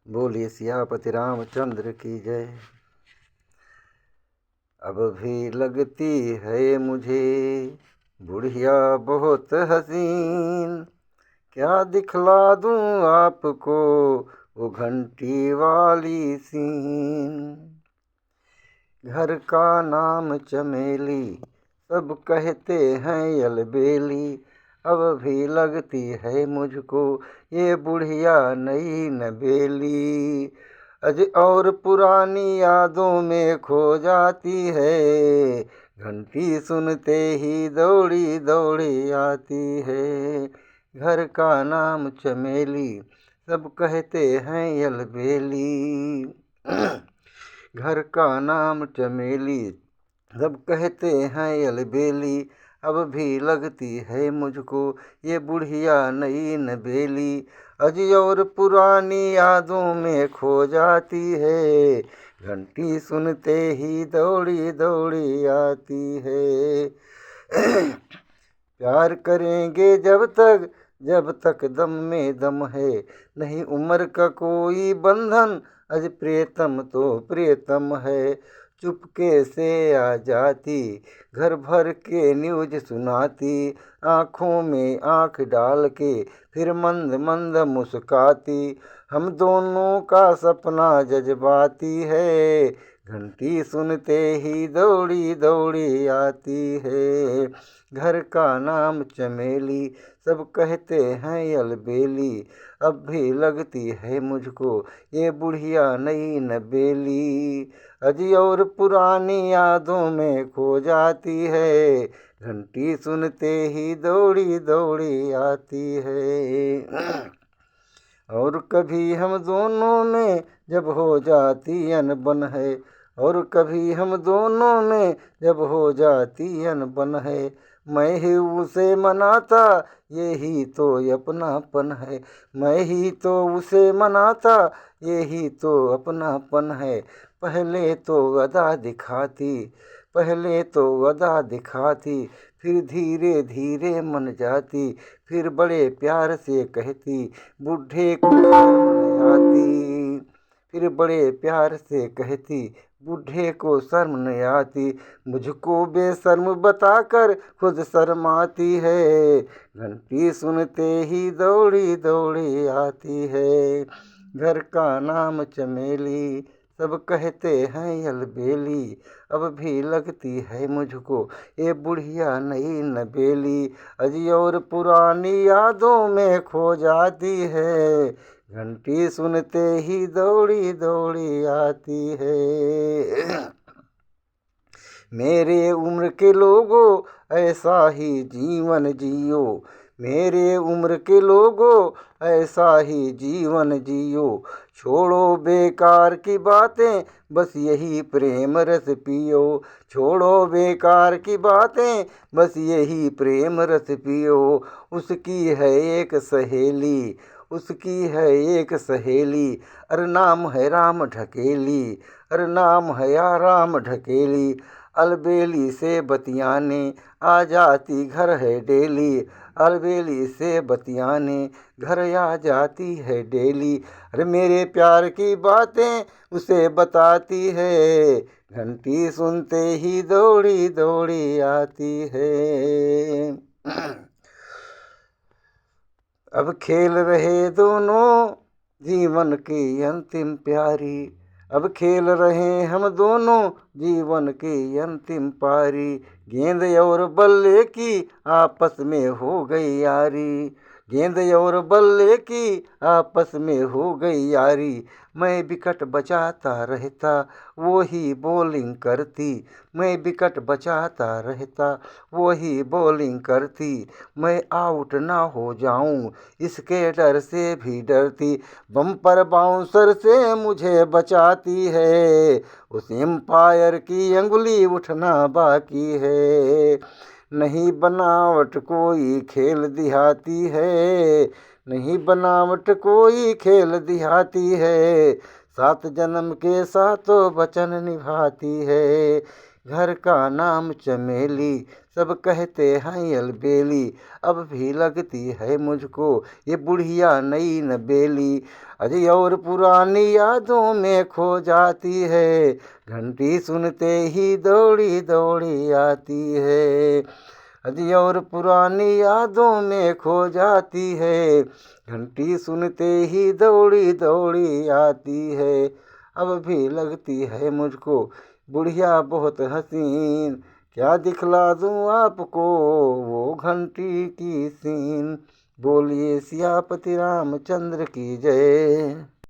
बोलिए सियापति रामचंद्र की जय। अब भी लगती है मुझे बुढ़िया बहुत हसीन, क्या दिखला दूं आपको वो घंटी वाली सीन। घर का नाम चमेली, सब कहते हैं अलबेली, अब भी लगती है मुझको ये बुढ़िया नई नबेली। अज और पुरानी यादों में खो जाती है, घंटी सुनते ही दौड़ी दौड़ी आती है। घर का नाम चमेली, सब कहते हैं अलबेली। घर का नाम चमेली, सब कहते हैं अलबेली, अब भी लगती है मुझको ये बुढ़िया नई नबेली। अजी और पुरानी यादों में खो जाती है, घंटी सुनते ही दौड़ी दौड़ी आती है। प्यार करेंगे जब तक दम में दम है, नहीं उम्र का कोई बंधन, अज प्रियतम तो प्रियतम है। चुपके से आ जाती, घर भर के न्यूज सुनाती, आँखों में आँख डाल के फिर मंद मंद मुस्काती। हम दोनों का सपना जज्बाती है, घंटी सुनते ही दौड़ी दौड़ी आती है। घर का नाम चमेली, सब कहते हैं अलबेली, अब भी लगती है मुझको ये बुढ़िया नई नबेली। अजी और पुरानी यादों में खो जाती है, घंटी सुनते ही दौड़ी दौड़ी आती है। और कभी हम दोनों में जब हो जाती अनबन है, और कभी हम दोनों में जब हो जाती अनबन है, मैं ही उसे मनाता यही तो अपनापन है। मैं ही तो उसे मनाता यही तो अपनापन है। पहले तो अदा दिखाती, फिर धीरे धीरे मन जाती, फिर बड़े प्यार से कहती बूढ़े को शर्म न आती। फिर बड़े प्यार से कहती बूढ़े को शर्म न आती, मुझको बेशर्म बताकर खुद शर्माती है, घंटी सुनते ही दौड़ी दौड़ी आती है। घर का नाम चमेली, सब कहते हैं अलबेली, अब भी लगती है मुझको ये बुढ़िया नई नबेली। अजी और पुरानी यादों में खो जाती है, घंटी सुनते ही दौड़ी दौड़ी आती है। मेरे उम्र के लोगों ऐसा ही जीवन जियो, मेरे उम्र के लोगों ऐसा ही जीवन जियो। छोड़ो बेकार की बातें, बस यही प्रेम रस पियो। छोड़ो बेकार की बातें, बस यही प्रेम रस पियो। उसकी है एक सहेली, उसकी है एक सहेली, अरे नाम है राम ढकेली, अरे नाम है या राम ढकेली। अलबेली से बतियाने आ जाती घर है डेली, अलबेली से बतियाने घर आ जाती है डेली। अरे मेरे प्यार की बातें उसे बताती है, घंटी सुनते ही दौड़ी दौड़ी आती है। अब खेल रहे दोनों जीवन की अंतिम प्यारी, अब खेल रहे हम दोनों जीवन की अंतिम पारी। गेंद और बल्ले की आपस में हो गई यारी, गेंद और बल्ले की आपस में हो गई यारी। मैं विकेट बचाता रहता, वो ही बॉलिंग करती, मैं विकेट बचाता रहता, वो ही बॉलिंग करती। मैं आउट ना हो जाऊं इसके डर से भी डरती, बम्पर बाउंसर से मुझे बचाती है, उस एम्पायर की अंगुली उठना बाकी है। नहीं बनावट कोई खेल दिहाती है, नहीं बनावट कोई खेल दिहाती है, 7 जन्म के सातों वचन निभाती है। घर का नाम चमेली, सब कहते हैं अलबेली, अब भी लगती है मुझको ये बुढ़िया नई नबेली। अरे और पुरानी यादों में खो जाती है, घंटी सुनते ही दौड़ी दौड़ी आती है। अरे और पुरानी यादों में खो जाती है, घंटी सुनते ही दौड़ी दौड़ी आती है। अब भी लगती है मुझको बुढ़िया बहुत हसीन, क्या दिखला दूँ आपको वो घंटी की सीन। बोलिए सियापति रामचंद्र की जय।